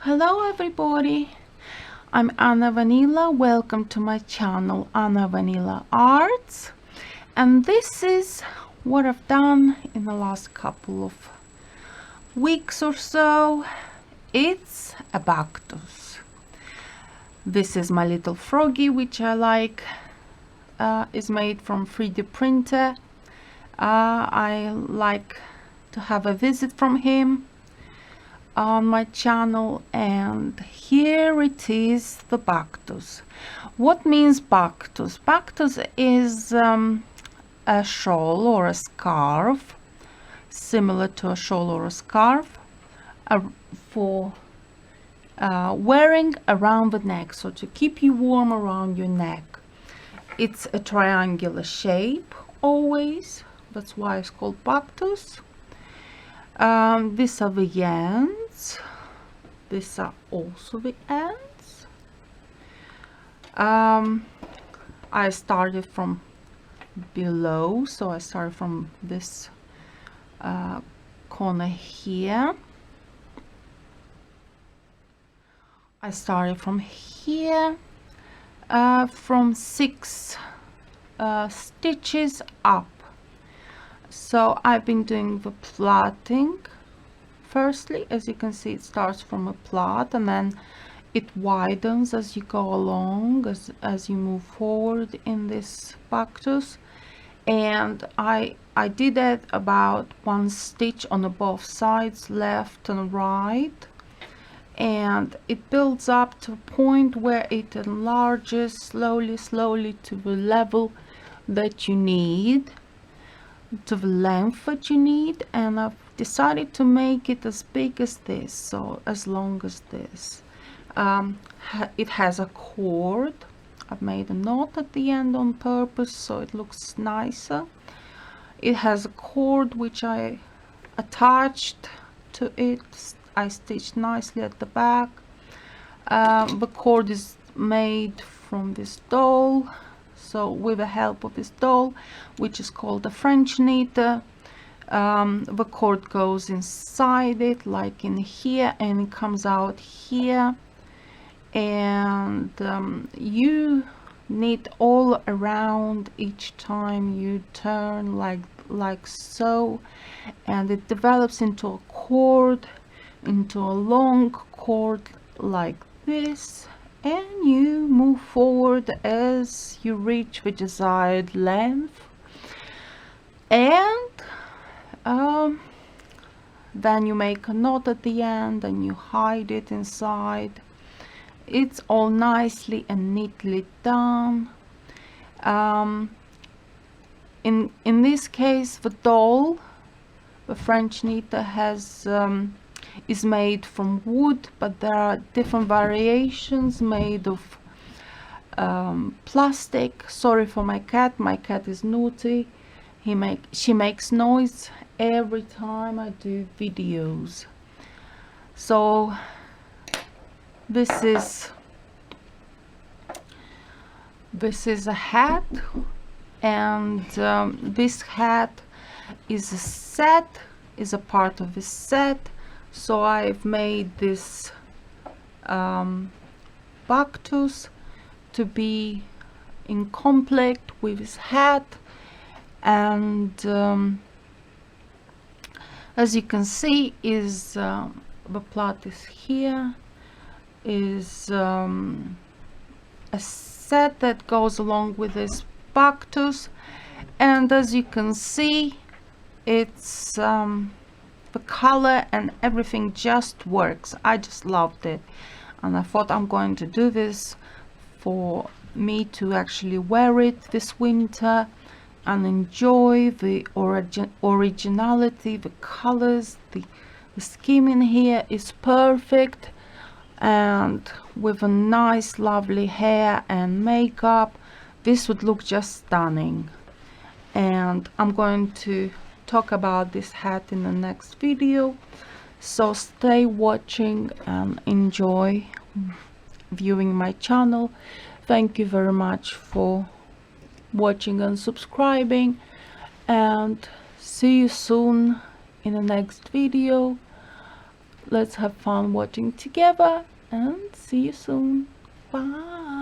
Hello everybody, I'm Anna Vanila. Welcome to my channel Anna Vanila Arts, and this is what I've done in the last couple of weeks or so. It's a Baktus. This is my little froggy, which I like. Is made from 3D printer. I like to have a visit from him on my channel, and here it is, the Baktus. What means Baktus? Baktus is a shawl or a scarf, similar to a shawl or a scarf, for wearing around the neck, so to keep you warm around your neck. It's a triangular shape always, that's why it's called Baktus. These are the ends. These are also the ends. I started from below, so I started from this corner here. I started from here, from 6 stitches up. So I've been doing the plaiting. Firstly, as you can see, it starts from a plait and then it widens as you go along, as you move forward in this Baktus. And I did that about 1 stitch on the both sides, left and right, and it builds up to a point where it enlarges slowly to the level that you need, to the length that you need. And I've decided to make it as big as this, so as long as this. It has a cord. I've made a knot at the end on purpose so it looks nicer. It has a cord which I attached to it. I stitched nicely at the back. The cord is made from this doll, so with the help of this doll, which is called a French needle, the cord goes inside it, like in here, and it comes out here. And you knit all around each time you turn, like so, and it develops into a cord, into a long cord like this, and you move forward as you reach the desired length. And then you make a knot at the end and you hide it inside. It's all nicely and neatly done. In this case, the doll, the French needle, is made from wood, but there are different variations made of plastic. Sorry for my cat. My cat is naughty. She makes noise every time I do videos. So this is a hat, and this hat is a set, is a part of a set. So I've made this Baktus to be in complete with his hat. And as you can see, is the plait is here, is a set that goes along with this Baktus. And as you can see, it's the color and everything just works. I just loved it, and I thought I'm going to do this for me to actually wear it this winter and enjoy the originality, the colors. The scheme in here is perfect, and with a nice lovely hair and makeup, this would look just stunning. And I'm going to talk about this hat in the next video, so stay watching and enjoy viewing my channel. Thank you very much for watching and subscribing, and see you soon in the next video. let's have fun watching together, and see you soon. Bye.